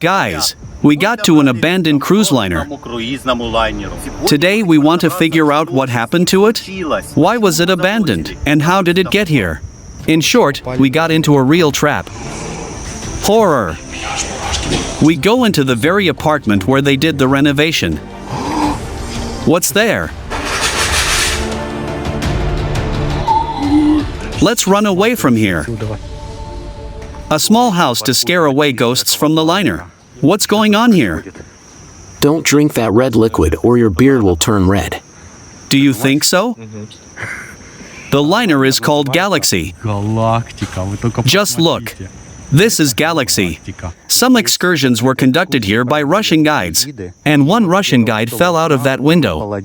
Guys, we got to an abandoned cruise liner. Today we want to figure out what happened to it. Why was it abandoned? And how did it get here? In short, we got into a real trap. Horror. We go into the very apartment where they did the renovation. What's there? Let's run away from here. A small house to scare away ghosts from the liner. What's going on here? Don't drink that red liquid or your beard will turn red. Do you think so? The liner is called Galaxy. Just look. This is Galaxy. Some excursions were conducted here by Russian guides, and one Russian guide fell out of that window.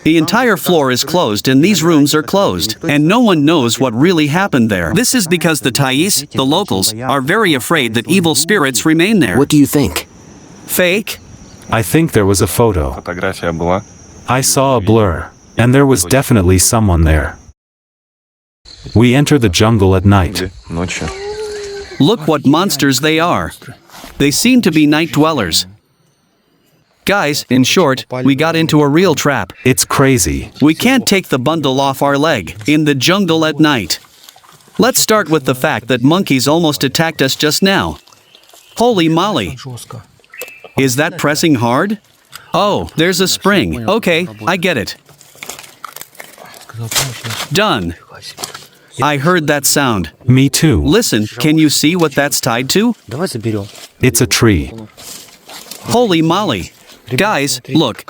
The entire floor is closed and these rooms are closed, and no one knows what really happened there. This is because the Thais, the locals, are very afraid that evil spirits remain there. What do you think? Fake? I think there was a photo. I saw a blur, and there was definitely someone there. We enter the jungle at night. Look what monsters they are. They seem to be night dwellers. Guys, in short, we got into a real trap. It's crazy. We can't take the bundle off our leg in the jungle at night. Let's start with the fact that monkeys almost attacked us just now. Holy moly. Is that pressing hard? Oh, there's a spring. Okay, I get it. Done. I heard that sound. Me too. Listen, can you see what that's tied to? It's a tree. Holy moly. Guys, look.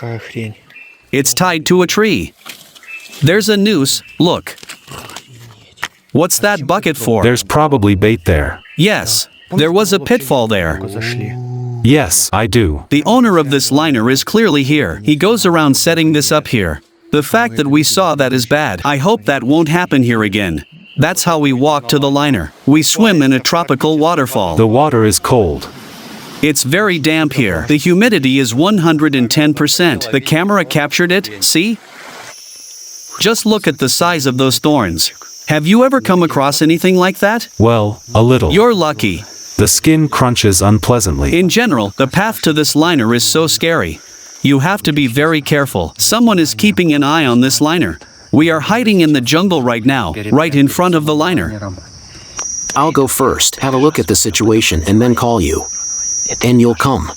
It's tied to a tree. There's a noose, look. What's that bucket for? There's probably bait there. Yes, there was a pitfall there. Yes, I do. The owner of this liner is clearly here. He goes around setting this up here. The fact that we saw that is bad. I hope that won't happen here again. That's how we walk to the liner. We swim in a tropical waterfall. The water is cold. It's very damp here. The humidity is 110%. The camera captured it, see? Just look at the size of those thorns. Have you ever come across anything like that? Well, a little. You're lucky. The skin crunches unpleasantly. In general, the path to this liner is so scary. You have to be very careful. Someone is keeping an eye on this liner. We are hiding in the jungle right now, right in front of the liner. I'll go first, have a look at the situation and then call you. And you'll come.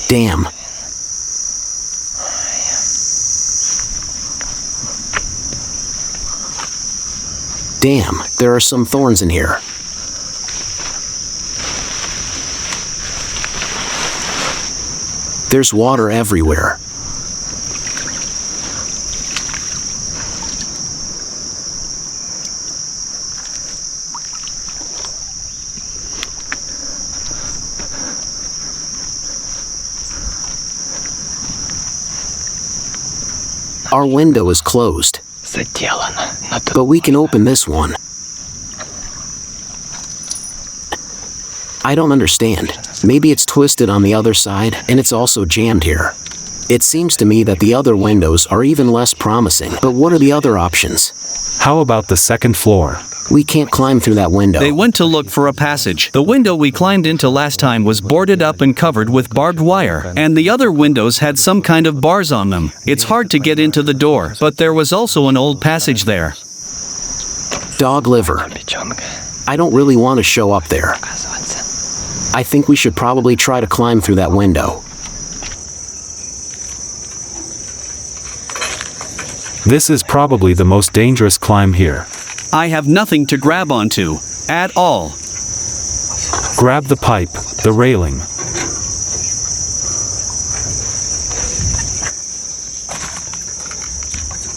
Damn. Damn, there are some thorns in here. There's water everywhere. Our window is closed, but we can open this one. I don't understand. Maybe it's twisted on the other side, and it's also jammed here. It seems to me that the other windows are even less promising, but what are the other options? How about the second floor? We can't climb through that window. They went to look for a passage. The window we climbed into last time was boarded up and covered with barbed wire, and the other windows had some kind of bars on them. It's hard to get into the door, but there was also an old passage there. Dog liver. I don't really want to show up there. I think we should probably try to climb through that window. This is probably the most dangerous climb here. I have nothing to grab onto, at all. Grab the pipe, the railing.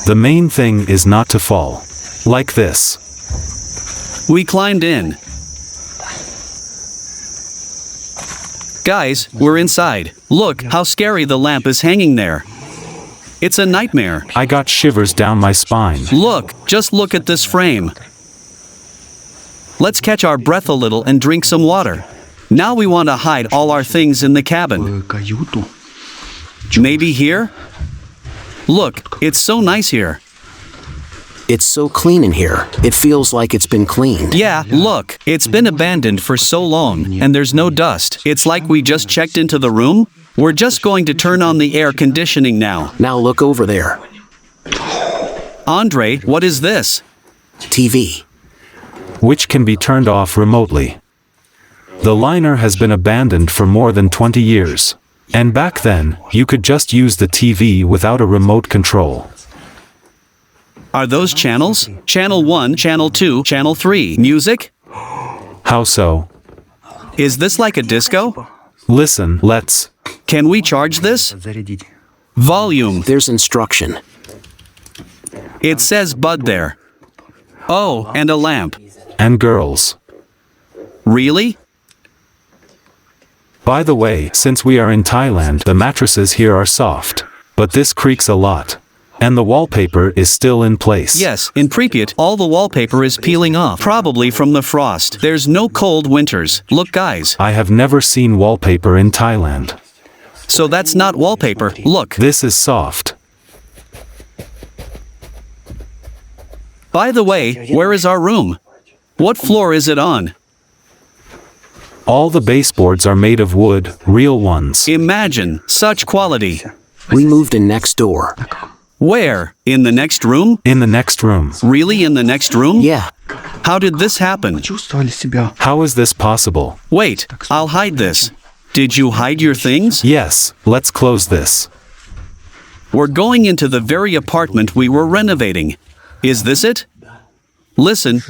The main thing is not to fall. Like this. We climbed in. Guys, we're inside. Look how scary the lamp is hanging there. It's a nightmare. I got shivers down my spine. Look, just look at this frame. Let's catch our breath a little and drink some water. Now we want to hide all our things in the cabin. Maybe here? Look, it's so nice here. It's so clean in here. It feels like it's been cleaned. Yeah, look, it's been abandoned for so long, and there's no dust. It's like we just checked into the room. We're just going to turn on the air conditioning now. Now look over there. Andre, what is this? TV. Which can be turned off remotely. The liner has been abandoned for more than 20 years. And back then, you could just use the TV without a remote control. Are those channels? Channel 1, Channel 2, Channel 3. Music? How so? Is this like a disco? Listen, let's... Can we charge this? Volume. There's instruction. It says bud there. Oh, and a lamp. And girls. Really? By the way, since we are in Thailand, the mattresses here are soft. But this creaks a lot. And the wallpaper is still in place. Yes, in Pripyat, all the wallpaper is peeling off, probably from the frost. There's no cold winters. Look, guys. I have never seen wallpaper in Thailand. So that's not wallpaper. Look. This is soft. By the way, where is our room? What floor is it on? All the baseboards are made of wood, real ones. Imagine, such quality. We moved in next door. Where? In the next room? In the next room. Really, in the next room? Yeah. How did this happen? How is this possible? Wait, I'll hide this. Did you hide your things? Yes, let's close this. We're going into the very apartment we were renovating. Is this it? Listen,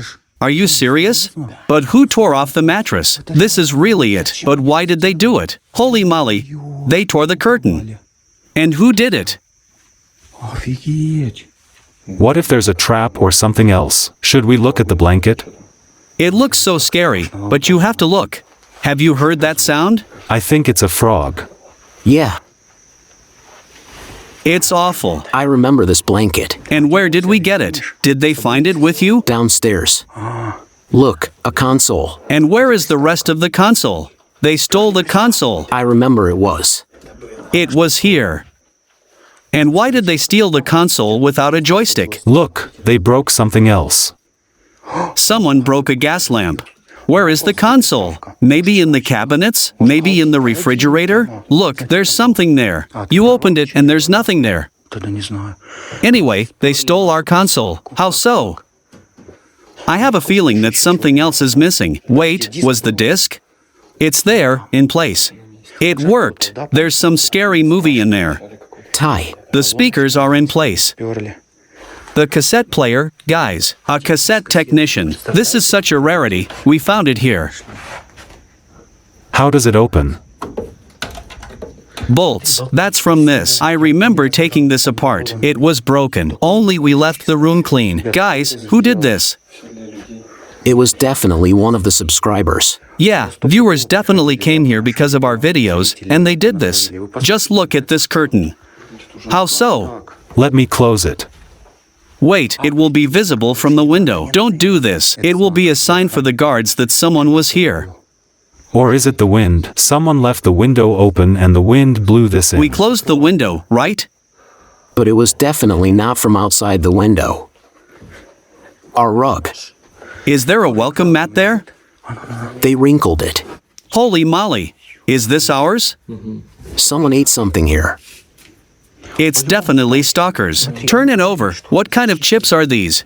are you serious? But who tore off the mattress? This is really it. But why did they do it? Holy moly, they tore the curtain. And who did it? What if there's a trap or something else? Should we look at the blanket? It looks so scary, but you have to look. Have you heard that sound? I think it's a frog. Yeah. It's awful. I remember this blanket. And where did we get it? Did they find it with you? Downstairs. Look, a console. And where is the rest of the console? They stole the console. I remember it was. It was here. And why did they steal the console without a joystick? Look, they broke something else. Someone broke a gas lamp. Where is the console? Maybe in the cabinets? Maybe in the refrigerator? Look, there's something there. You opened it and there's nothing there. Anyway, they stole our console. How so? I have a feeling that something else is missing. Wait, was the disc? It's there, in place. It worked. There's some scary movie in there. Ty. The speakers are in place. The cassette player, guys, a cassette technician. This is such a rarity. We found it here. How does it open? Bolts. That's from this. I remember taking this apart. It was broken. Only we left the room clean. Guys, who did this? It was definitely one of the subscribers. Yeah, viewers definitely came here because of our videos, and they did this. Just look at this curtain. How so? Let me close it. Wait, it will be visible from the window. Don't do this. It will be a sign for the guards that someone was here. Or is it the wind? Someone left the window open and the wind blew this in. We closed the window, right? But it was definitely not from outside the window. Our rug. Is there a welcome mat there? They wrinkled it. Holy moly. Is this ours? Someone ate something here. It's definitely stalkers. Turn it over. What kind of chips are these?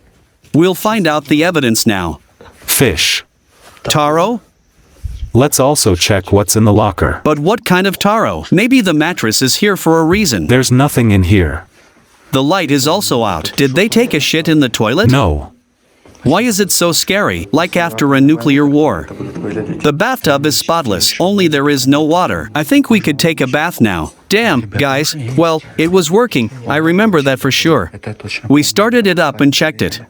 We'll find out the evidence now. Fish. Taro? Let's also check what's in the locker. But what kind of taro? Maybe the mattress is here for a reason. There's nothing in here. The light is also out. Did they take a shit in the toilet? No. Why is it so scary, like after a nuclear war? The bathtub is spotless, only there is no water. I think we could take a bath now. Damn, guys. Well, it was working. I remember that for sure. We started it up and checked it.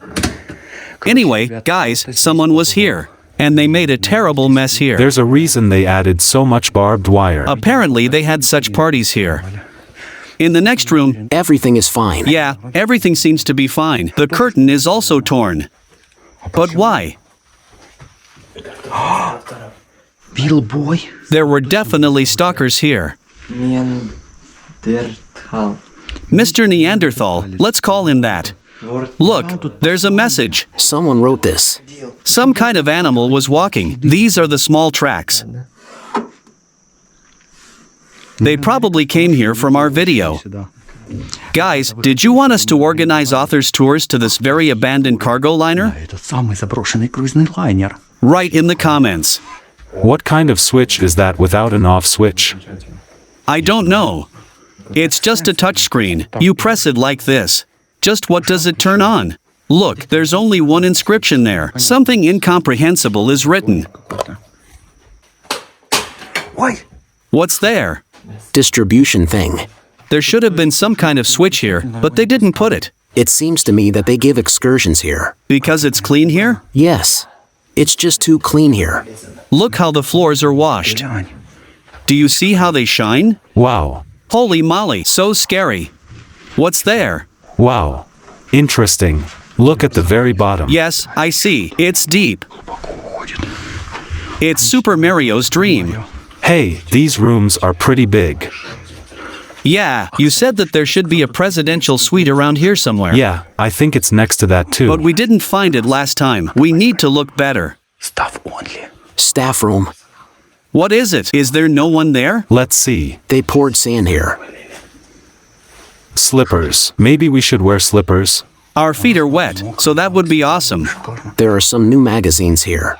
Anyway, guys, someone was here. And they made a terrible mess here. There's a reason they added so much barbed wire. Apparently they had such parties here. In the next room, everything is fine. Yeah, everything seems to be fine. The curtain is also torn. But why? Little boy. There were definitely stalkers here. Neanderthal. Mr. Neanderthal, let's call him that. Look, there's a message. Someone wrote this. Some kind of animal was walking. These are the small tracks. They probably came here from our video. Guys, did you want us to organize authors' tours to this very abandoned cargo liner? Этот самый заброшенный круизный лайнер. Write in the comments. What kind of switch is that without an off switch? I don't know. It's just a touchscreen. You press it like this. Just what does it turn on? Look, there's only one inscription there. Something incomprehensible is written. Ой! What's there? Distribution thing. There should have been some kind of switch here, but they didn't put it. It seems to me that they give excursions here. Because it's clean here? Yes. It's just too clean here. Look how the floors are washed. Глянь. Do you see how they shine? Wow. Holy moly, so scary. What's there? Wow. Interesting. Look at the very bottom. Yes, I see. It's deep. It's Super Mario's dream. Hey, these rooms are pretty big. Yeah, you said that there should be a presidential suite around here somewhere. Yeah, I think it's next to that too. But we didn't find it last time. We need to look better. Staff only. Staff room. What is it? Is there no one there? Let's see. They poured sand here. Slippers. Maybe we should wear slippers. Our feet are wet, so that would be awesome. There are some new magazines here.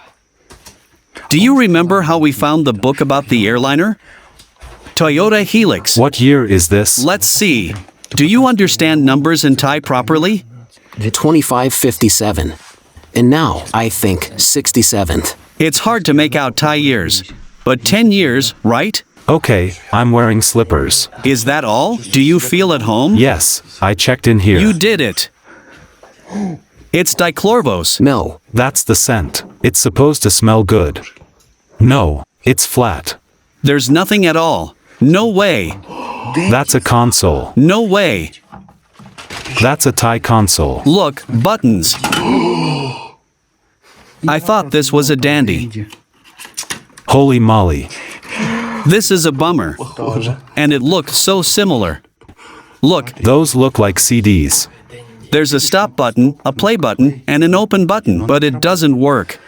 Do you remember how we found the book about the airliner? Toyota Helix. What year is this? Let's see. Do you understand numbers in Thai properly? 2557. And now, I think, 67th. It's hard to make out Thai years. But 10 years, right? Okay, I'm wearing slippers. Is that all? Do you feel at home? Yes, I checked in here. You did it. It's dichlorvos. No. That's the scent. It's supposed to smell good. No, it's flat. There's nothing at all. No way. That's a console. No way. That's a Thai console. Look, buttons. I thought this was a dandy. Holy moly. This is a bummer. And it looked so similar. Look, Those look like CDs. there's a stop button, a play button, and an open button, but it doesn't work.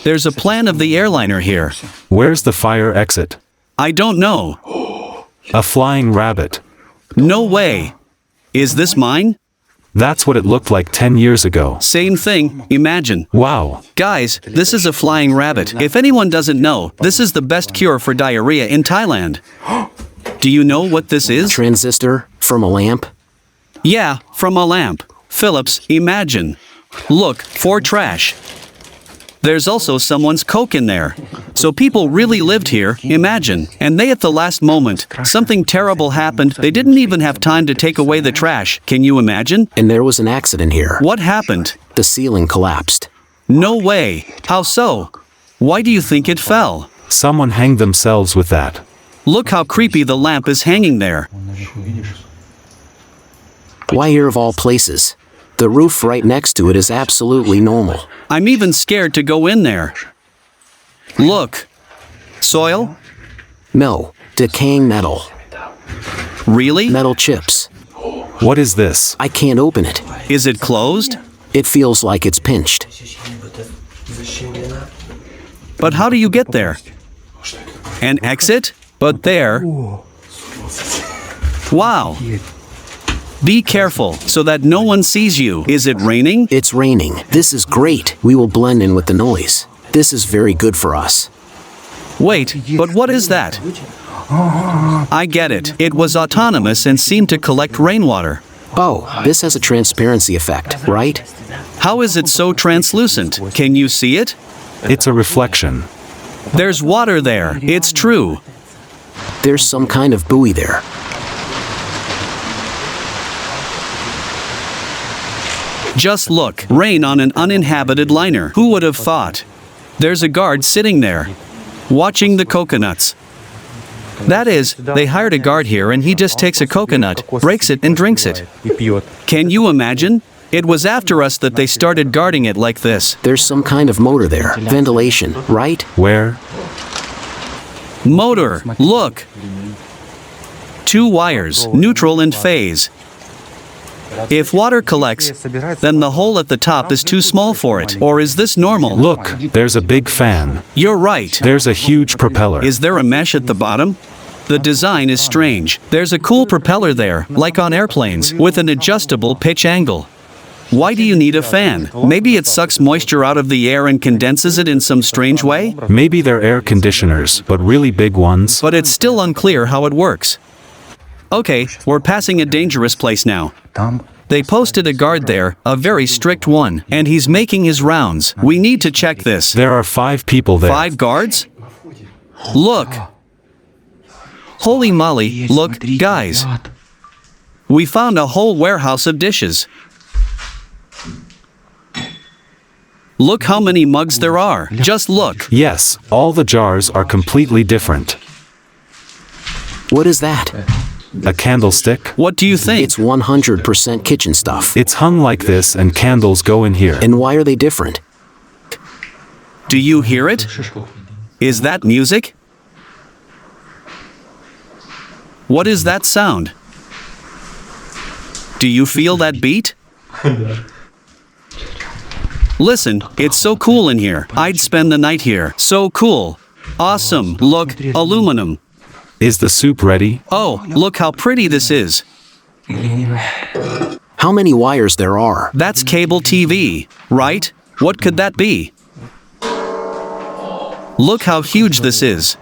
There's a plan of the airliner here. Where's the fire exit? I don't know. A flying rabbit. No way. Is this mine? That's what it looked like 10 years ago. Same thing, imagine. Wow. Guys, this is a flying rabbit. If anyone doesn't know, this is the best cure for diarrhea in Thailand. Do you know what this is? Transistor from a lamp. Yeah, from a lamp. Phillips, imagine. Look, for trash. There's also someone's coke in there. So people really lived here, imagine. And they at the last moment, something terrible happened. They didn't even have time to take away the trash. Can you imagine? And there was an accident here. What happened? The ceiling collapsed. No way. How so? Why do you think it fell? Someone hanged themselves with that. Look how creepy the lamp is hanging there. Why here of all places? The roof right next to it is absolutely normal. I'm even scared to go in there. Look. Soil? No. Decaying metal. Really? Metal chips. What is this? I can't open it. Is it closed? It feels like it's pinched. But how do you get there? An exit? But there. Wow. Be careful so that no one sees you. Is it raining? It's raining. This is great. We will blend in with the noise. This is very good for us. Wait, but what is that? I get it. It was autonomous and seemed to collect rainwater. Oh, this has a transparency effect, right? How is it so translucent? Can you see it? It's a reflection. There's water there. It's true. There's some kind of buoy there. Just look. Rain on an uninhabited liner. Who would have thought? There's a guard sitting there, watching the coconuts. That is, they hired a guard here and he just takes a coconut, breaks it and drinks it. Can you imagine? It was after us that they started guarding it like this. There's some kind of motor there. Ventilation, right? Where? Motor. Look. 2 wires, neutral and phase. If water collects, then the hole at the top is too small for it. Or is this normal? Look, there's a big fan. You're right. There's a huge propeller. Is there a mesh at the bottom? The design is strange. There's a cool propeller there, like on airplanes, with an adjustable pitch angle. Why do you need a fan? Maybe it sucks moisture out of the air and condenses it in some strange way? Maybe they're air conditioners, but really big ones. But it's still unclear how it works. Okay, we're passing a dangerous place now. Там They posted a guard there, a very strict one, and he's making his rounds. We need to check this. There are 5 people there. 5 guards? Look. Holy moly, look, guys. We found a whole warehouse of dishes. Look how many mugs there are. Just look. Yes, all the jars are completely different. What is that? A candlestick? What do you think? It's 100% kitchen stuff. It's hung like this and candles go in here. And why are they different? Do you hear it? Is that music? What is that sound? Do you feel that beat? Listen, it's so cool in here. I'd spend the night here. So cool. Awesome. Look, aluminum. Is the soup ready? Oh, look how pretty this is. How many wires there are? That's cable TV, right? What could that be? Look how huge this is.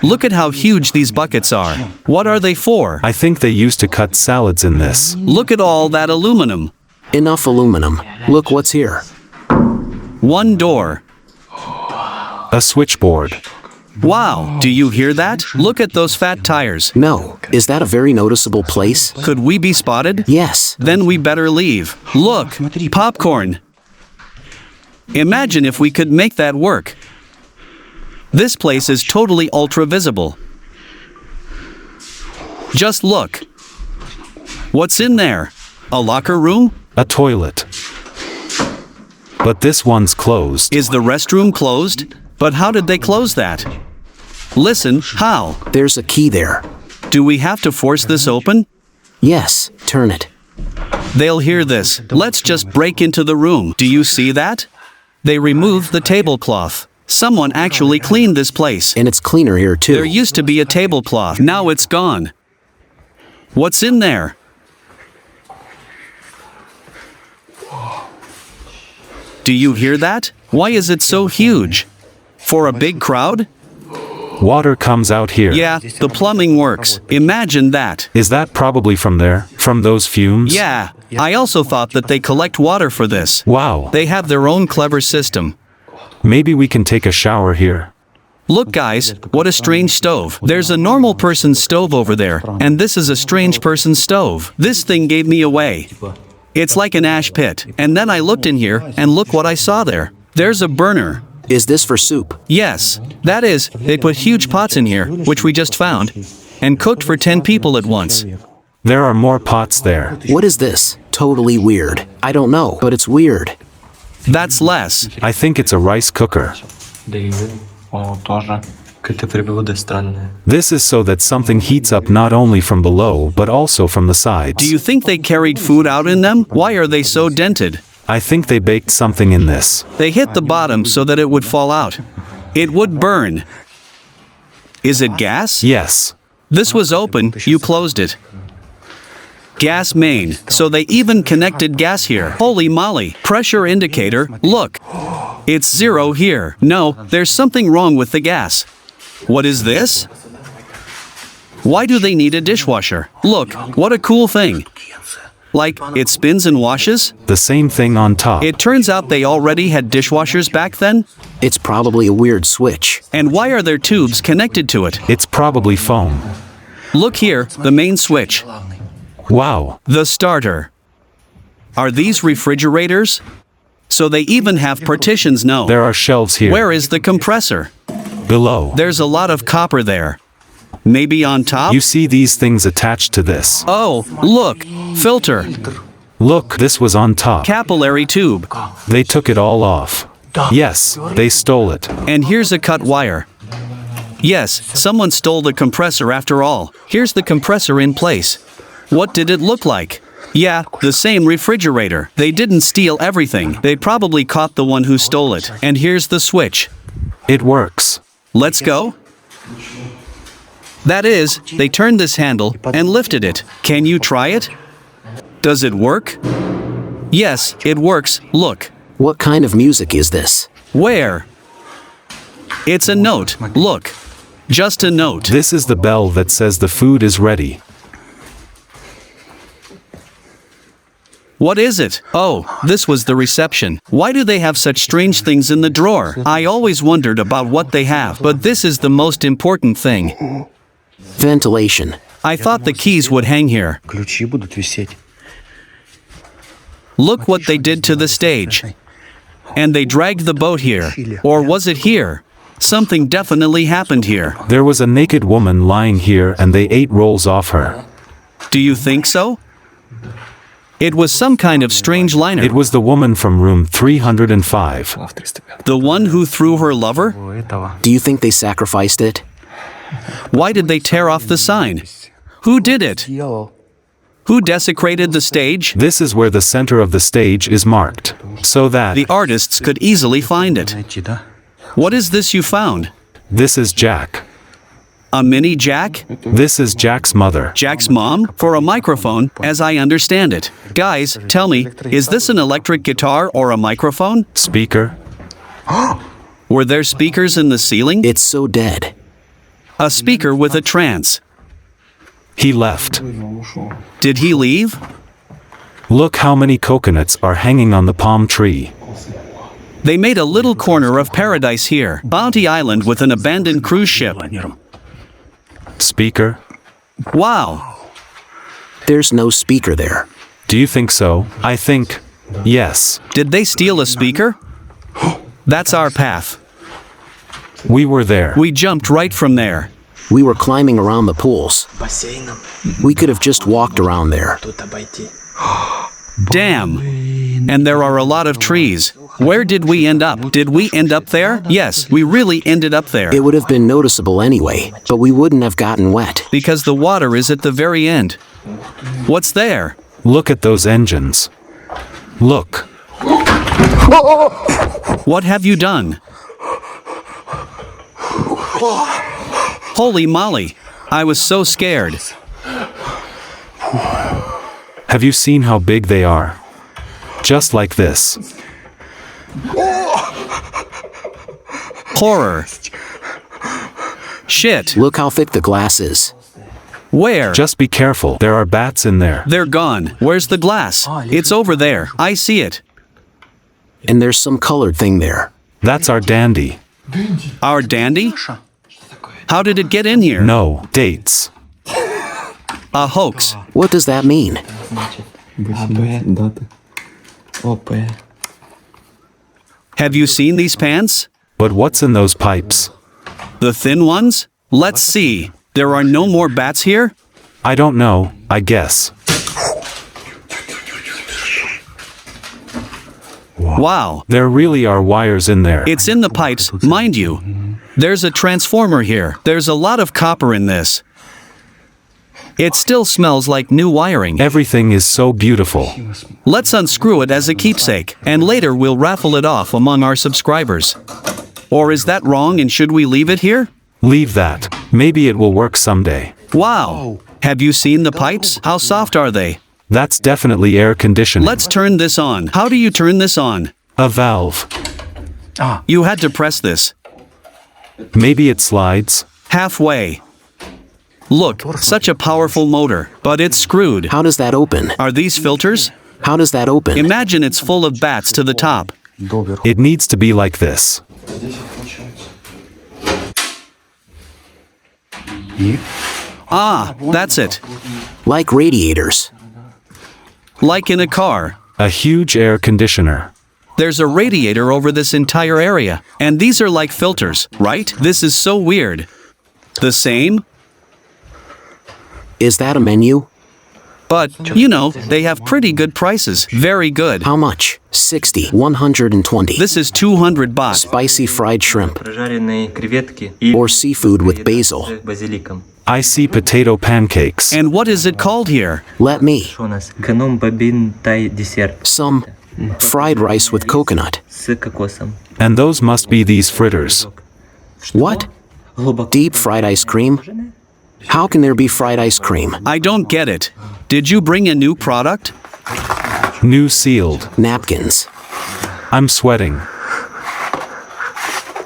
Look at how huge these buckets are. What are they for? I think they used to cut salads in this. Look at all that aluminum. Enough aluminum. Look what's here. One door. A switchboard. Wow, do you hear that? Look at those fat tires. No. Is that a very noticeable place? Could we be spotted? Yes. Then we better leave. Look, popcorn. Imagine if we could make that work. This place is totally ultra-visible. Just look. What's in there? A locker room? A toilet. But this one's closed. Is the restroom closed? But how did they close that? Listen, how? There's a key there. Do we have to force this open? Yes. Turn it. They'll hear this. Let's just break into the room. Do you see that? They removed the tablecloth. Someone actually cleaned this place. And it's cleaner here too. There used to be a tablecloth. Now it's gone. What's in there? Do you hear that? Why is it so huge? For a big crowd? Water comes out here. Yeah, the plumbing works. Imagine that. Is that probably from there? From those fumes? Yeah, I also thought that they collect water for this. Wow. They have their own clever system. Maybe we can take a shower here. Look guys, what a strange stove. There's a normal person's stove over there, and this is a strange person's stove. This thing gave me away. It's like an ash pit. And then I looked in here, and look what I saw there. There's a burner. Is this for soup? Yes, that is, they put huge pots in here, which we just found, and cooked for 10 people at once. There are more pots there. What is this? Totally weird. I don't know, but it's weird. That's less. I think it's a rice cooker. This is so that something heats up not only from below, but also from the sides. Do you think they carried food out in them? Why are they so dented? I think they baked something in this. They hit the bottom so that it would fall out. It would burn. Is it gas? Yes. This was open, you closed it. Gas main, so they even connected gas here. Holy moly, pressure indicator, look. It's 0 here. No, there's something wrong with the gas. What is this? Why do they need a dishwasher? Look, what a cool thing. Like, it spins and washes? The same thing on top. It turns out they already had dishwashers back then? It's probably a weird switch. And why are there tubes connected to it? It's probably foam. Look here, the main switch. Wow. The starter. Are these refrigerators? So they even have partitions? No. There are shelves here. Where is the compressor? Below. There's a lot of copper there. Maybe on top? You see these things attached to this. Oh, look, filter, Look, this was on top. capillary tube, They took it all off. Yes, they stole it. and here's a cut wire. Yes, someone stole the compressor after all. Here's the compressor in place. What did it look like? Yeah, the same refrigerator. They didn't steal everything. They probably caught the one who stole it. And here's the switch. It works. Let's go. That is, they turned this handle and lifted it. Can you try it? Does it work? Yes, it works. Look. What kind of music is this? Where? It's a note. Look. Just a note. This is the bell that says the food is ready. What is it? Oh, this was the reception. Why do they have such strange things in the drawer? I always wondered about what they have, but this is the most important thing. Ventilation. I thought the keys would hang here. Ключи будут висеть. Look what they did to the stage. And they dragged the boat here. Or was it here? Something definitely happened here. There was a naked woman lying here and they ate rolls off her. Do you think so? It was some kind of strange liner. It was the woman from room 305. The one who threw her lover? Do you think they sacrificed it? Why did they tear off the sign? Who did it? Who desecrated the stage? This is where the center of the stage is marked, so that The artists could easily find it. Найти, да? What is this you found? this is Jack. A mini jack? This is Jack's mother. Jack's mom? For a microphone, as I understand it. Guys, tell me, is this an electric guitar or a microphone? Speaker. Were there speakers in the ceiling? It's so dead. A speaker with a trance. He left. Did he leave? Look how many coconuts are hanging on the palm tree. They made a little corner of paradise here. Bounty Island with an abandoned cruise ship. Speaker. Wow. There's no speaker there. Do you think so? I think yes. Did they steal a speaker? That's our path. We were there. We jumped right from there. We were climbing around the pools. Бассейном We could have just walked around there. тут обойти. Damn. And there are a lot of trees. Where did we end up? Did we end up there? Yes, we really ended up there. It would have been noticeable anyway, but we wouldn't have gotten wet. Because the water is at the very end. What's there? Look at those engines. Look. What have you done? Holy moly. I was so scared. Have you seen how big they are? Just like this. Horror. Shit. Look how thick the glass is. Where? Just be careful. There are bats in there. They're gone. Where's the glass? It's over there. I see it. And there's some colored thing there. That's our dandy. Our dandy? How did it get in here? No, dates. A hoax. What does that mean? АБ, дата. ОП. Have you seen these pants? But what's in those pipes? The thin ones? Let's see. There are no more bats here? I don't know, I guess. Wow. There really are wires in there. It's in the pipes, mind you. There's a transformer here. There's a lot of copper in this. It still smells like new wiring. Everything is so beautiful. Let's unscrew it as a keepsake, and later we'll raffle it off among our subscribers. Or is that wrong and should we leave it here? Leave that. Maybe it will work someday. Wow. Have you seen the pipes? How soft are they? That's definitely air conditioning. Let's turn this on. How do you turn this on? A valve. You had to press this. Maybe it slides. Halfway. Look, such a powerful motor, but it's screwed. How does that open? Are these filters? How does that open? Imagine it's full of bats to the top. It needs to be like this. Ah, that's it. Like radiators. Like in a car. A huge air conditioner. There's a radiator over this entire area. And these are like filters, right? This is so weird. The same? Is that a menu? But, they have pretty good prices. Very good. How much? 60, 120. This is 200 baht. Spicy fried shrimp Прожаренные креветки и or seafood with basil. базиликом. I see potato pancakes. And what is it called here? Let me. Что у нас? Гном бобин тай десерт Some fried rice with coconut. с кокосом. And those must be these fritters. What? Deep fried ice cream? How can there be fried ice cream? I don't get it. Did you bring a new product? New sealed. Napkins. I'm sweating.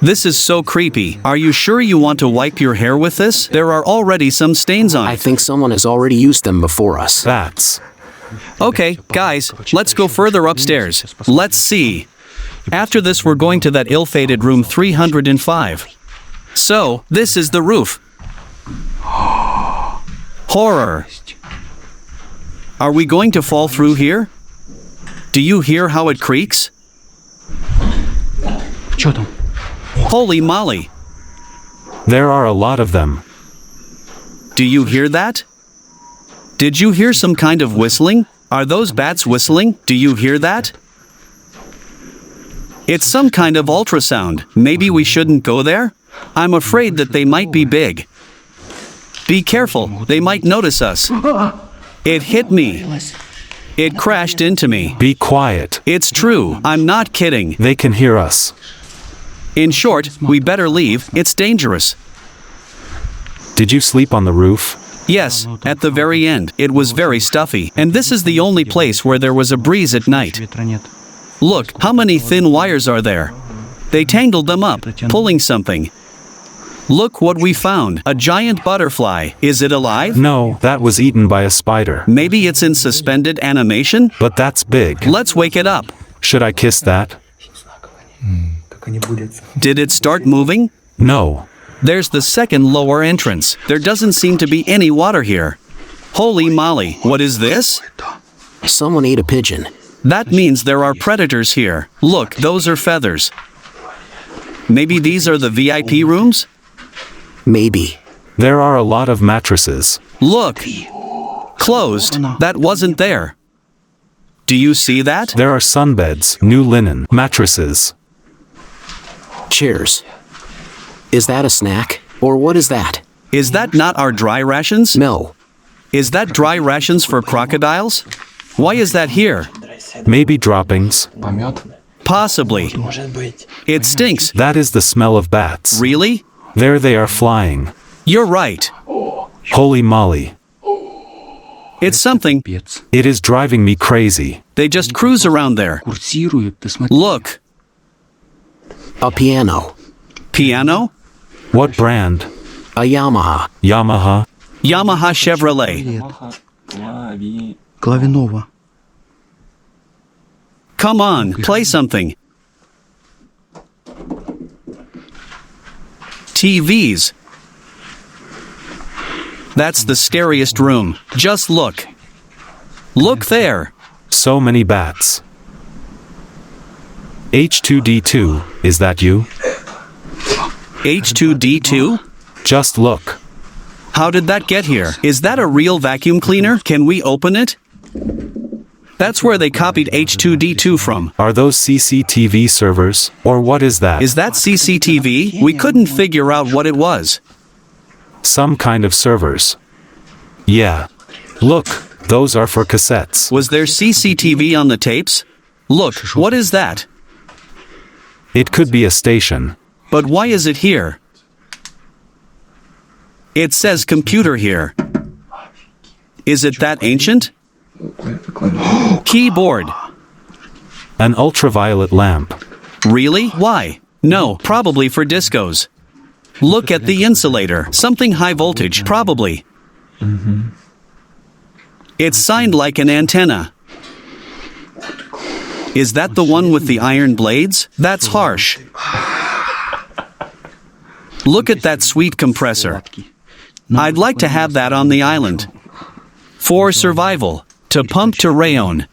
This is so creepy. Are you sure you want to wipe your hair with this? There are already some stains on I it. think someone has already used them before us. Bats. Okay, guys, let's go further upstairs. Let's see. After this, we're going to that ill-fated room 305. So, this is the roof. Horror. Are we going to fall through here? Do you hear how it creaks? Що там? Holy moly. There are a lot of them. Do you hear that? Did you hear some kind of whistling? Are those bats whistling? Do you hear that? It's some kind of ultrasound. Maybe we shouldn't go there? I'm afraid that they might be big. Be careful, they might notice us. It hit me. It crashed into me. Be quiet. It's true, I'm not kidding. They can hear us. In short, we better leave, it's dangerous. Did you sleep on the roof? Yes, at the very end, it was very stuffy, and this is the only place where there was a breeze at night. Вітра нет. Look, how many thin wires are there? They tangled them up, pulling something. Look what we found, a giant butterfly. Is it alive? No, that was eaten by a spider. Maybe it's in suspended animation? But that's big. Let's wake it up. Should I kiss that? Как они будут? Did it start moving? No. There's the second lower entrance. There doesn't seem to be any water here. Holy moly, what is this? Someone ate a pigeon. That means there are predators here. Look, those are feathers. Maybe these are the VIP rooms? Maybe. There are a lot of mattresses. Look! Closed. That wasn't there. Do you see that? There are sunbeds, new linen, mattresses. Chairs. Is that a snack? Or what is that? Is that not our dry rations? No. Is that dry rations for crocodiles? Why is that here? Maybe droppings. Помет? Possibly. Может быть. It stinks. That is the smell of bats. Really? There they are flying. You're right. Holy moly. It's something. Пец. It is driving me crazy. They just cruise around there. Курсирует, ты смотри. Look. A piano. Piano? What brand? A Yamaha. Yamaha. Yamaha Chevrolet. Клавинова. Come on, play something. TVs. That's the scariest room. Just look. Look there. So many bats. H2D2, is that you? H2D2? Just look. How did that get here? Is that a real vacuum cleaner? Can we open it? That's where they copied H2D2 from. Are those CCTV servers? Or what is that? Is that CCTV? We couldn't figure out what it was. Some kind of servers. Yeah. Look, those are for cassettes. Was there CCTV on the tapes? Look, what is that? It could be a station. But why is it here? It says computer here. Is it that ancient? Keyboard. An ultraviolet lamp. Really? Why? No, probably for discos. Look at the insulator. Something high voltage, probably. It's signed like an antenna. Is that the one with the iron blades? That's harsh. Look at that sweet compressor. I'd like to have that on the island. For survival. To pump to rayon.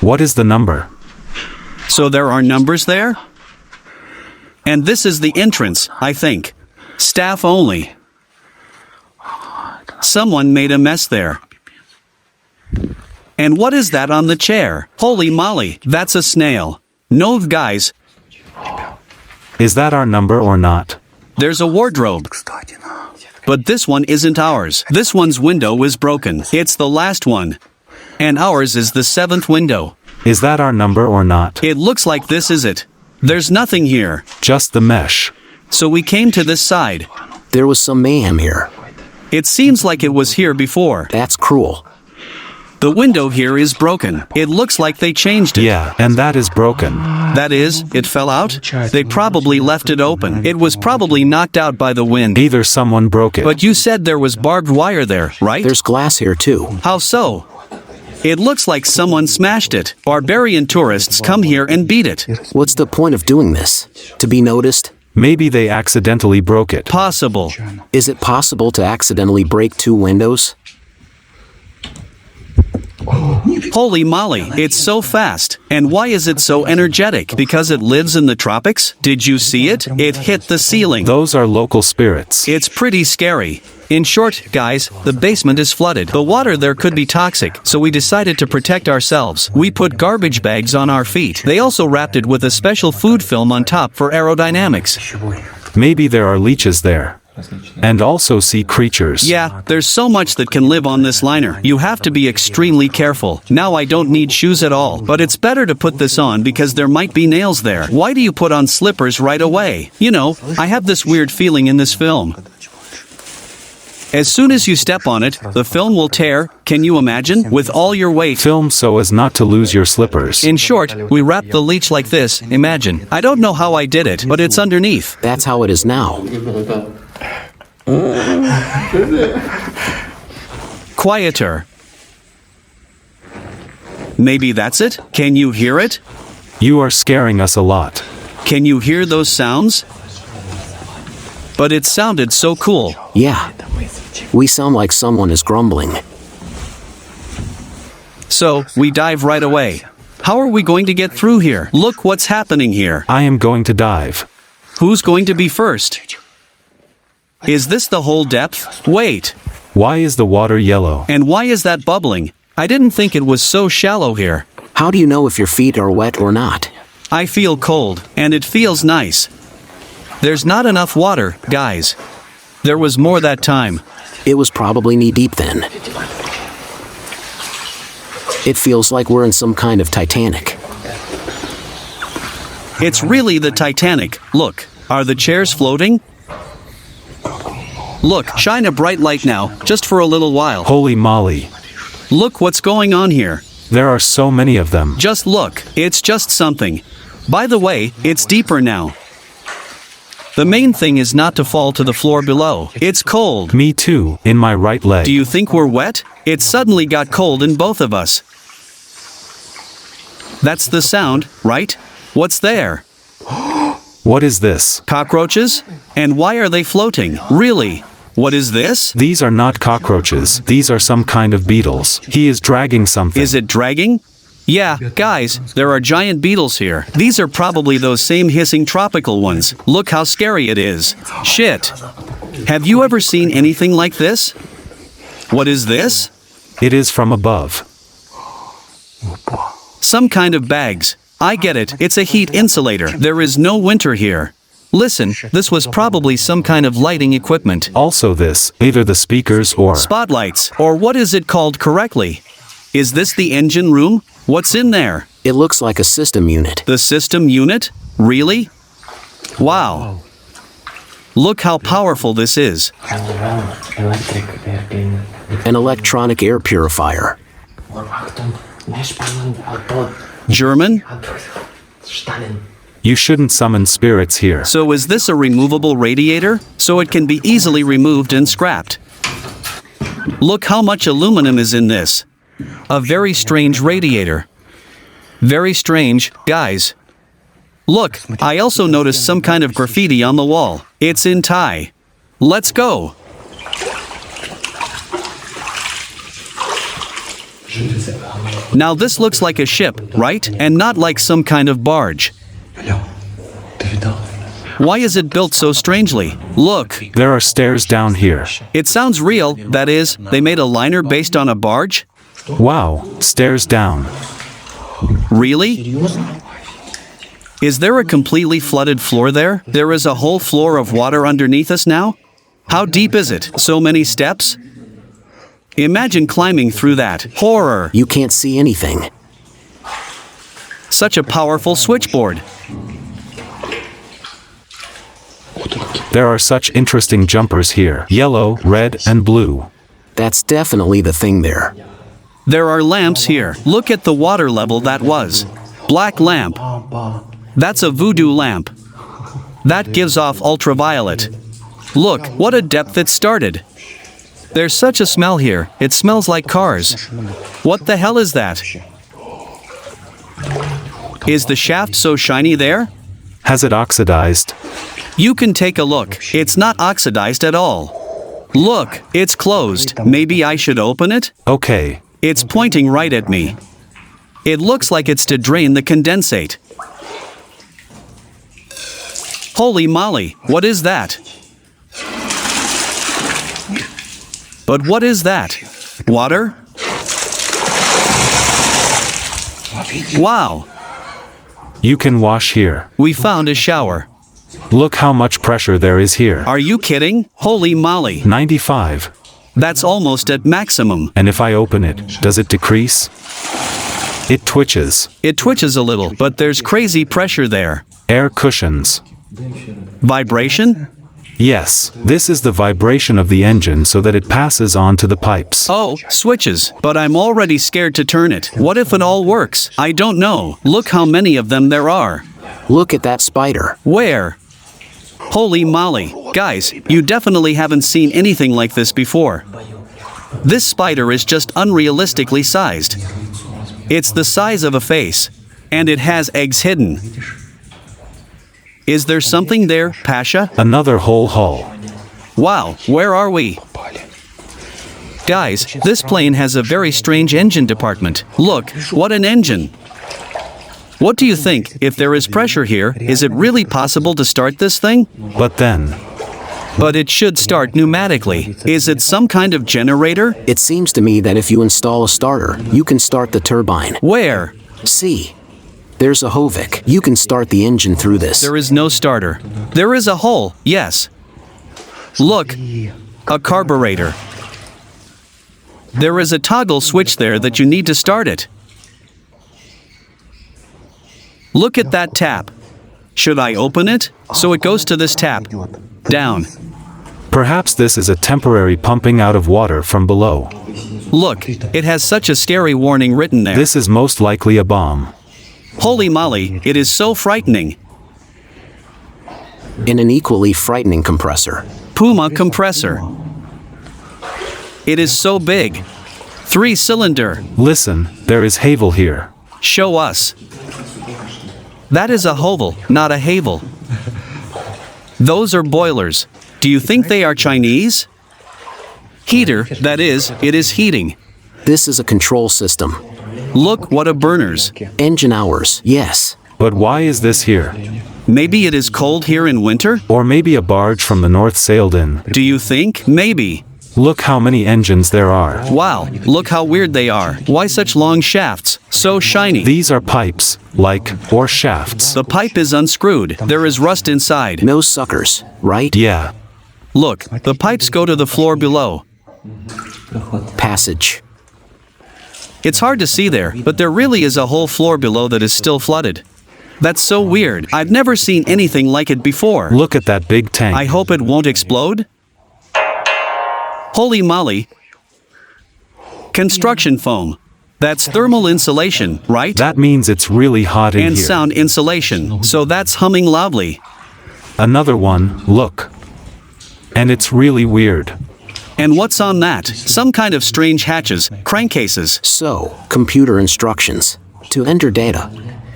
What is the number? So there are numbers there? And this is the entrance, I think. Staff only. Someone made a mess there. And what is that on the chair? Holy moly, that's a snail. No, guys, Is that our number or not? there's a wardrobe. Кстати, на. But this one isn't ours. This one's window is broken. It's the last one. And ours is the 7th window. Is that our number or not? It looks like this is it. There's nothing here. Just the mesh. So we came to this side. There was some mayhem here. It seems like it was here before. That's cruel. The window here is broken. It looks like they changed it. Yeah, and that is broken. That is, it fell out? They probably left it open. It was probably knocked out by the wind. Either someone broke it. But you said there was barbed wire there, right? There's glass here too. How so? It looks like someone smashed it. Barbarian tourists come here and beat it. What's the point of doing this? To be noticed? Maybe they accidentally broke it. Possible. Is it possible to accidentally break 2 windows? Holy moly, it's so fast. And why is it so energetic? Because it lives in the tropics? Did you see it? It hit the ceiling. Those are local spirits. It's pretty scary. In short, guys, the basement is flooded. The water there could be toxic, so we decided to protect ourselves. We put garbage bags on our feet. They also wrapped it with a special food film on top for aerodynamics. Maybe there are leeches there. And also sea creatures. Yeah, there's so much that can live on this liner. You have to be extremely careful. Now I don't need shoes at all, but it's better to put this on because there might be nails there. Why do you put on slippers right away? You know, I have this weird feeling in this film. As soon as you step on it, the film will tear. Can you imagine? With all your weight. Film so as not to lose your slippers. In short, we wrap the leech like this, imagine. I don't know how I did it, but it's underneath. That's how it is now. Quieter. Maybe that's it? Can you hear it? You are scaring us a lot. Can you hear those sounds? But it sounded so cool. Yeah. We sound like someone is grumbling. So, we dive right away. How are we going to get through here? Look what's happening here. I am going to dive. Who's going to be first? Is this the whole depth? Wait. Why is the water yellow? And why is that bubbling? I didn't think it was so shallow here. How do you know if your feet are wet or not? I feel cold, and it feels nice. There's not enough water, guys. There was more that time. It was probably knee-deep then. It feels like we're in some kind of Titanic. It's really the Titanic. Look, are the chairs floating? Look, shine a bright light now, just for a little while. Holy moly. Look what's going on here. There are so many of them. Just look, it's just something. By the way, it's deeper now. The main thing is not to fall to the floor below. It's cold. Me too, in my right leg. Do you think we're wet? It suddenly got cold in both of us. That's the sound, right? What's there? What is this? Cockroaches? And why are they floating? Really? What is this? These are not cockroaches. These are some kind of beetles. He is dragging something. Is it dragging? Yeah, guys, there are giant beetles here. These are probably those same hissing tropical ones. Look how scary it is. Shit. Have you ever seen anything like this? What is this? It is from above. Some kind of bags. I get it, it's a heat insulator. There is no winter here. Listen, this was probably some kind of lighting equipment. Also this, either the speakers or... Spotlights, or what is it called correctly? Is this the engine room? What's in there? It looks like a system unit. The system unit? Really? Wow. Look how powerful this is. An electronic air purifier. German? You shouldn't summon spirits here. So is this a removable radiator? So it can be easily removed and scrapped. Look how much aluminum is in this. A very strange radiator. Very strange, guys. Look, I also noticed some kind of graffiti on the wall. It's in Thai. Let's go. Now this looks like a ship, right? And not like some kind of barge. Why is it built so strangely? Look, There are stairs down here. it sounds real, that is, they made a liner based on a barge? Wow, stairs down. Really? Is there a completely flooded floor there? There is a whole floor of water underneath us now? How deep is it? So many steps? Imagine climbing through that. Horror! You can't see anything. Such a powerful switchboard. There are such interesting jumpers here. Yellow, red, and blue. That's definitely the thing there. There are lamps here. Look at the water level that was. Black lamp. That's a voodoo lamp. That gives off ultraviolet. Look, what a depth it started. There's such a smell here. It smells like cars. What the hell is that? Is the shaft so shiny there? Has it oxidized? You can take a look. It's not oxidized at all. Look, it's closed. Maybe I should open it? Okay. It's pointing right at me. It looks like it's to drain the condensate. Holy moly, what is that? But what is that? Water? Wow, You can wash here. we found a shower. Look how much pressure there is here. Are you kidding? Holy moly, 95. that's almost at maximum. And if I open it, does it decrease? It twitches. It twitches a little, but there's crazy pressure there. Air cushions. Vibration? Yes, this is the vibration of the engine so that it passes on to the pipes. Oh, switches. But I'm already scared to turn it. What if it all works? I don't know. Look how many of them there are. Look at that spider. Where? Holy moly. Guys, you definitely haven't seen anything like this before. This spider is just unrealistically sized. It's the size of a face. And it has eggs hidden. Is there something there, Pasha? Another whole hull. Wow, where are we? Guys, this plane has a very strange engine department. Look, what an engine. What do you think? If there is pressure here, is it really possible to start this thing? But then, But it should start pneumatically. Is it some kind of generator? It seems to me that if you install a starter, you can start the turbine. Where? See, there's a Hovik. You can start the engine through this. There is no starter. There is a hole, yes. Look, a carburetor. There is a toggle switch there that you need to start it. Look at that tap. Should I open it? So it goes to this tap. Down. perhaps this is a temporary pumping out of water from below. Look, it has such a scary warning written there. This is most likely a bomb. Holy moly, it is so frightening. In an equally frightening compressor. Puma compressor. It is so big. 3-cylinder. Listen, there is Havel here. Show us. That is a hovel, not a havel. Those are boilers. Do you think they are Chinese? Heater, that is, it is heating. This is a control system. Look what a burners. Engine hours, yes. But why is this here? Maybe it is cold here in winter? Or maybe a barge from the north sailed in. Do you think? Maybe. Look how many engines there are. Wow, look how weird they are. Why such long shafts? So shiny. These are pipes, or shafts. The pipe is unscrewed. There is rust inside. No suckers, right? Yeah. Look, the pipes go to the floor below. Passage. It's hard to see there, but there really is a whole floor below that is still flooded. That's so weird. I've never seen anything like it before. Look at that big tank. I hope it won't explode. Holy moly. Construction foam. That's thermal insulation, right? That means it's really hot in And here. sound insulation, so that's humming loudly. Another one, look. And it's really weird. And what's on that? Some kind of strange hatches, crankcases. So, computer instructions. To enter data,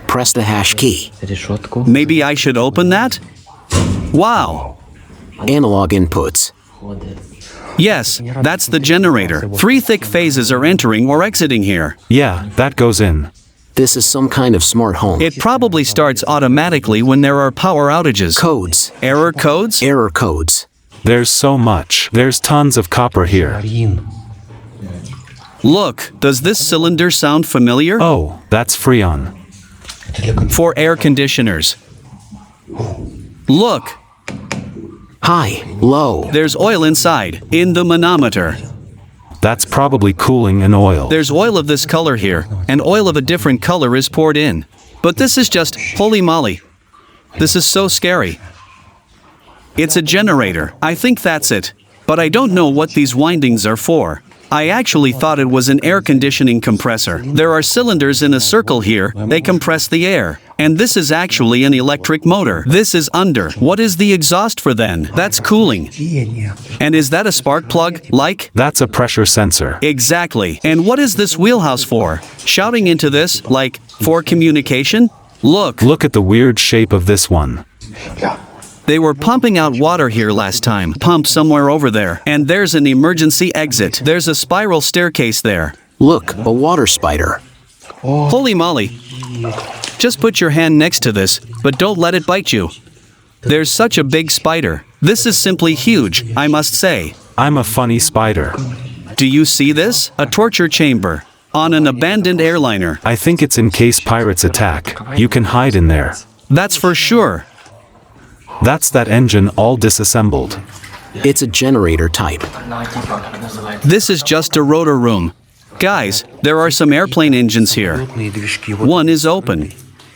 press the hash key. Решетку. Maybe I should open that? Wow. Analog inputs. Yes, that's the generator. 3 thick phases are entering or exiting here. Yeah, that goes in. This is some kind of smart home. It probably starts automatically when there are power outages. Codes. Error codes? Error codes. There's so much. There's tons of copper here. Look, does this cylinder sound familiar? Oh, that's Freon. For air conditioners. Look, High. Low. there's oil inside, in the manometer. That's probably cooling and oil. There's oil of this color here, and oil of a different color is poured in. But this is just, holy moly. This is so scary. It's a generator. I think that's it. But I don't know what these windings are for. I actually thought it was an air conditioning compressor. There are cylinders in a circle here, they compress the air. And this is actually an electric motor. This is under. What is the exhaust for then? That's cooling. And is that a spark plug, like? That's a pressure sensor. Exactly. And what is this wheelhouse for? Shouting into this, like, for communication? Look, Look at the weird shape of this one. they were pumping out water here last time. Pump somewhere over there. And there's an emergency exit. There's a spiral staircase there. Look, a water spider. Holy moly. Just put your hand next to this, but don't let it bite you. There's such a big spider. This is simply huge, I must say. I'm a funny spider. Do you see this? A torture chamber. On an abandoned airliner. I think it's in case pirates attack. You can hide in there. That's for sure. That's that engine all disassembled. It's a generator type. This is just a rotor room. Guys, there are some airplane engines here. One is open.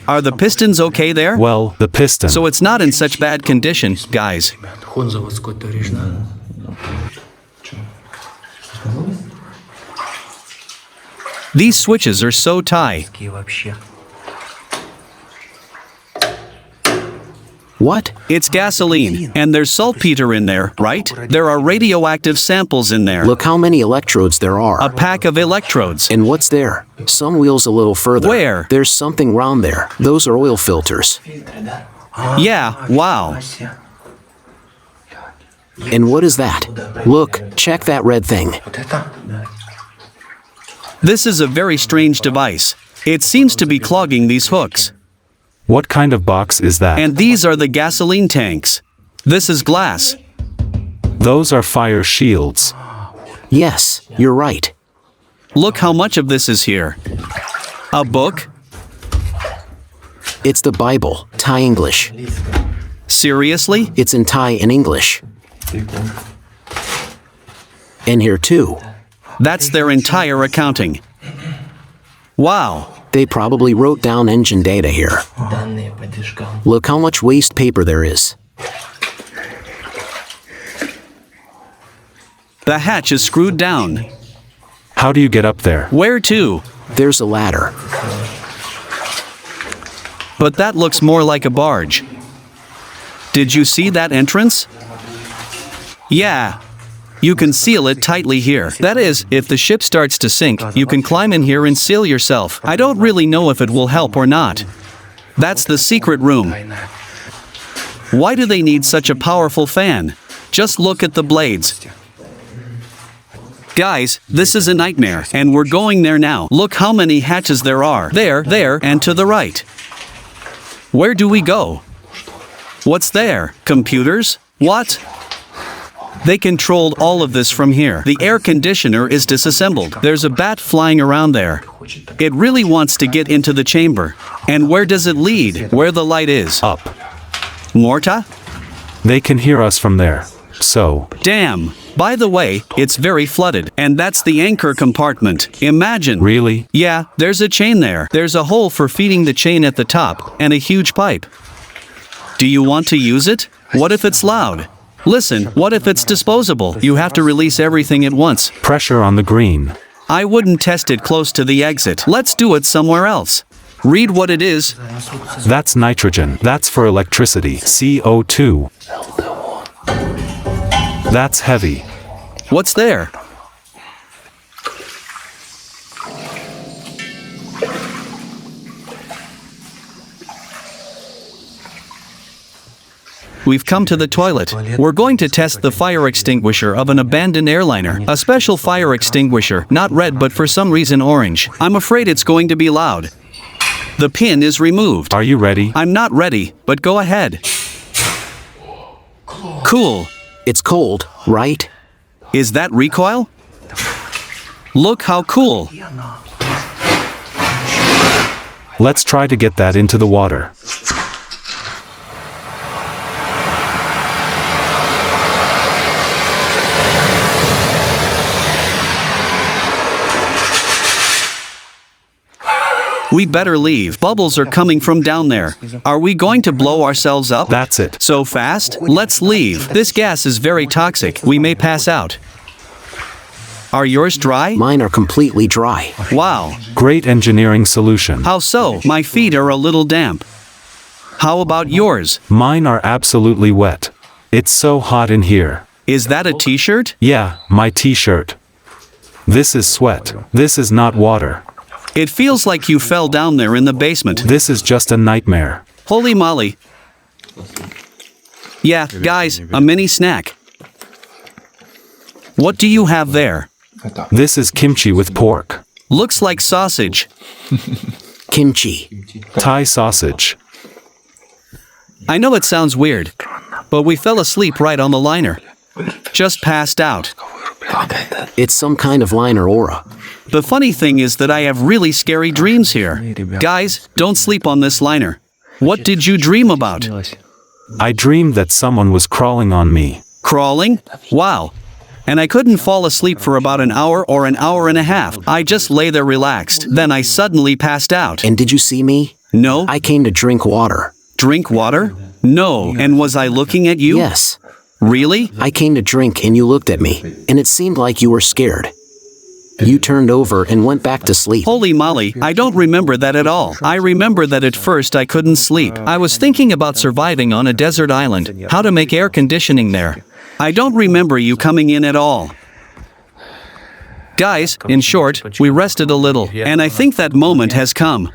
Are the pistons okay there? Well, the piston. So it's not in such bad condition, guys. These switches are so tight. What? It's gasoline, and there's saltpeter in there, right? There are radioactive samples in there. Look how many electrodes there are. A pack of electrodes. And what's there? Some wheels a little further. Where? There's something round there. Those are oil filters. Yeah, wow. And what is that? Look, check that red thing. This is a very strange device. It seems to be clogging these hooks. What kind of box is that? And these are the gasoline tanks. This is glass. Those are fire shields. Yes, you're right. Look how much of this is here. A book? It's the Bible, Thai English. Seriously? It's in Thai and English. And here too. That's their entire accounting. Wow. They probably wrote down engine data here. Look how much waste paper there is. The hatch is screwed down. How do you get up there? Where to? There's a ladder. But that looks more like a barge. Did you see that entrance? Yeah. You can seal it tightly here. That is, if the ship starts to sink, you can climb in here and seal yourself. I don't really know if it will help or not. That's the secret room. Why do they need such a powerful fan? Just look at the blades. Guys, this is a nightmare, and we're going there now. Look how many hatches there are. There, and to the right. Where do we go? What's there? Computers? What? They controlled all of this from here. The air conditioner is disassembled. There's a bat flying around there. It really wants to get into the chamber. And where does it lead? Where the light is. Up. Morta? They can hear us from there. So, Damn. By the way, it's very flooded. And that's the anchor compartment. Imagine. really? Yeah, there's a chain there. There's a hole for feeding the chain at the top, and a huge pipe. Do you want to use it? What if it's loud? Listen, what if it's disposable? You have to release everything at once. Pressure on the green. I wouldn't test it close to the exit. Let's do it somewhere else. Read what it is. That's nitrogen. That's for electricity. CO2. That's heavy. What's there? We've come to the toilet. We're going to test the fire extinguisher of an abandoned airliner. A special fire extinguisher, not red but for some reason orange. I'm afraid it's going to be loud. The pin is removed. Are you ready? I'm not ready, but go ahead. Cool. It's cold, right? Is that recoil? Look how cool. Let's try to get that into the water. We better leave. Bubbles are coming from down there. Are we going to blow ourselves up? That's it. So fast? Let's leave. This gas is very toxic. We may pass out. Are yours dry? Mine are completely dry. Wow. Great engineering solution. How so? My feet are a little damp. How about yours? Mine are absolutely wet. It's so hot in here. Is that a t-shirt? Yeah, my t-shirt. This is sweat. This is not water. It feels like you fell down there in the basement. This is just a nightmare. Holy moly. Yeah, guys, a mini snack. What do you have there? This is kimchi with pork. Looks like sausage. Kimchi. Thai sausage. I know it sounds weird, but we fell asleep right on the liner. Just passed out. It's some kind of liner aura. The funny thing is that I have really scary dreams here. Guys, don't sleep on this liner. What did you dream about? I dreamed that someone was crawling on me. Crawling? Wow. And I couldn't fall asleep for about an hour or an hour and a half. I just lay there relaxed. Then I suddenly passed out. And did you see me? No? I came to drink water. Drink water? No. And was I looking at you? Yes. Really? I came to drink and you looked at me, and it seemed like you were scared. You turned over and went back to sleep. Holy moly, I don't remember that at all. I remember that at first I couldn't sleep. I was thinking about surviving on a desert island, how to make air conditioning there. I don't remember you coming in at all. Guys, in short, we rested a little, and I think that moment has come.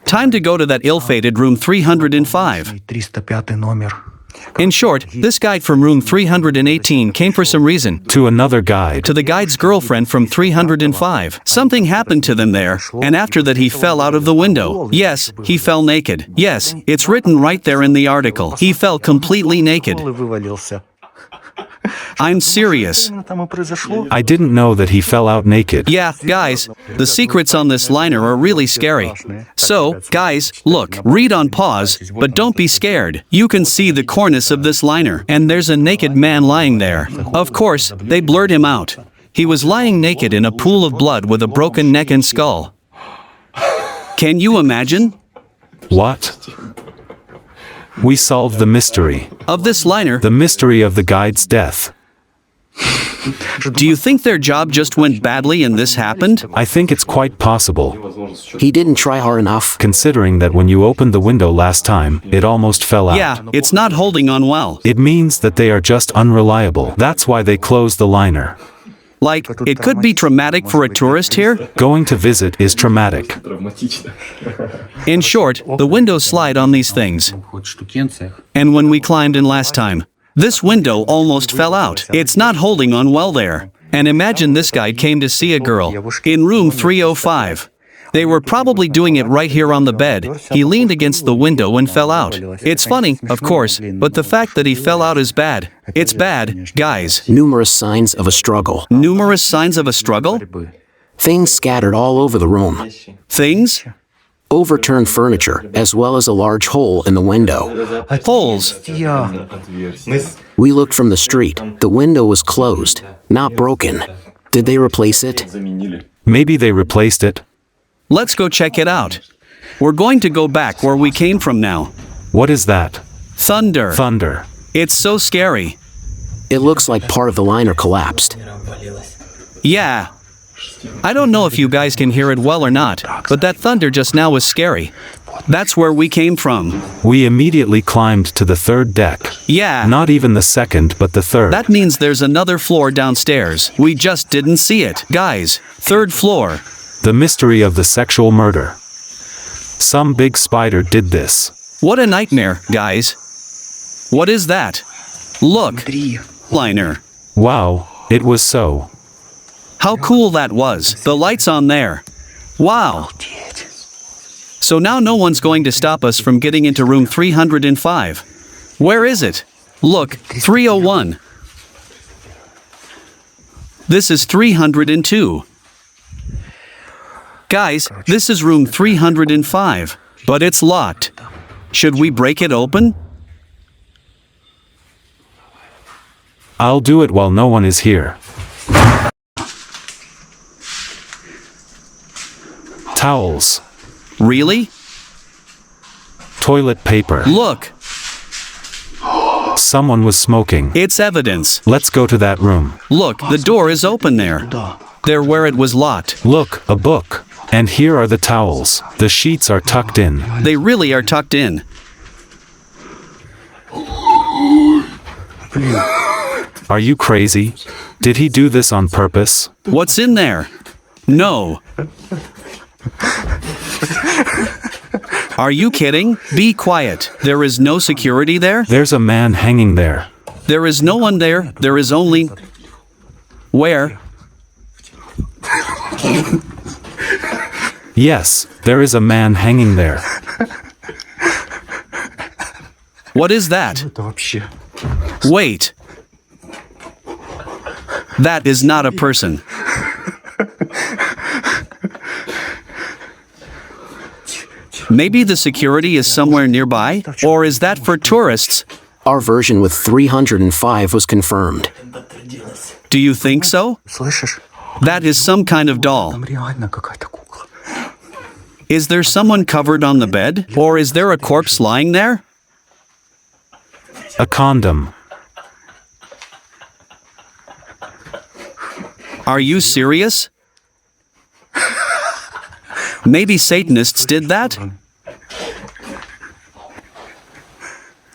Time to go to that ill-fated room 305. 305 номер. In short, this guide from room 318 came for some reason. To another guide. To the guide's girlfriend from 305. Something happened to them there, and after that he fell out of the window. Yes, he fell naked. Yes, it's written right there in the article. He fell completely naked. Вывалился. I'm serious. Там и произошло. I didn't know that he fell out naked. Yeah, guys, the secrets on this liner are really scary. So, guys, look, read on pause, but don't be scared. You can see the cornice of this liner, and there's a naked man lying there. Of course, they blurred him out. He was lying naked in a pool of blood with a broken neck and skull. Can you imagine? What? We solved the mystery. Of this liner, The mystery of the guide's death. do you think their job just went badly and this happened? I think it's quite possible, He didn't try hard enough. considering that when you opened the window last time, it almost fell out. Yeah, it's not holding on well. It means that they are just unreliable. That's why they closed the liner. Like, it could be traumatic for a tourist here? Going to visit is traumatic. In short, the windows slide on these things. And when we climbed in last time, this window almost fell out. It's not holding on well there. And imagine this guy came to see a girl in room 305. They were probably doing it right here on the bed. He leaned against the window and fell out. It's funny, of course, but the fact that he fell out is bad. It's bad, guys. Numerous signs of a struggle. Numerous signs of a struggle? Things scattered all over the room. Things? Overturned furniture, as well as a large hole in the window. Holes. We looked from the street. The window was closed, not broken. Did they replace it? Maybe they replaced it. Let's go check it out. We're going to go back where we came from now. What is that? Thunder. Thunder. It's so scary. It looks like part of the liner collapsed. Yeah. I don't know if you guys can hear it well or not, but that thunder just now was scary. That's where we came from. We immediately climbed to the third deck. Yeah. Not even the second, but the third. That means there's another floor downstairs. We just didn't see it. Guys, third floor. The mystery of the sexual murder. Some big spider did this. What a nightmare, guys. What is that? Look. Liner. Wow, it was so. How cool that was. The lights on there. Wow. So now no one's going to stop us from getting into room 305. Where is it? Look, 301. This is 302. Guys, this is room 305, but it's locked. Should we break it open? I'll do it while no one is here. Towels. Really? Toilet paper. Look, Someone was smoking. it's evidence. Let's go to that room. Look, the door is open there. There where it was locked. Look, a book. And here are the towels. The sheets are tucked in. They really are tucked in. Are you crazy? Did he do this on purpose? What's in there? No. Are you kidding? Be quiet. There is no security there? There's a man hanging there. There is no one there. There is only... Where? Yes, there is a man hanging there. What is that? Это вообще. Wait. That is not a person. Maybe the security is somewhere nearby? Or is that for tourists? Our version with 305 was confirmed. Do you think so? Слышишь? That is some kind of doll. Там реально какая-то кукла. Is there someone covered on the bed? Or is there a corpse lying there? A condom. Are you serious? Maybe Satanists did that?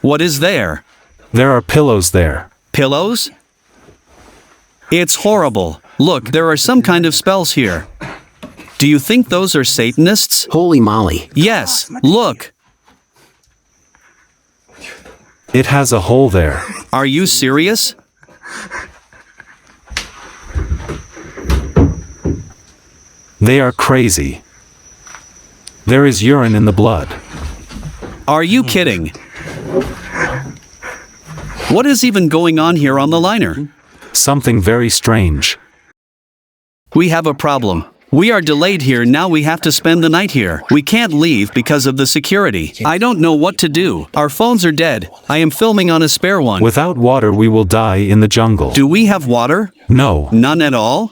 What is there? There are pillows there. Pillows? It's horrible. Look, there are some kind of spells here. Do you think those are Satanists? Holy moly. Yes, look. It has a hole there. Are you serious? They are crazy. There is urine in the blood. Are you kidding? What is even going on here on the liner? Something very strange. We have a problem. We are delayed here, now we have to spend the night here. We can't leave because of the security. I don't know what to do. Our phones are dead. I am filming on a spare one. Without water we will die in the jungle. Do we have water? No. None at all?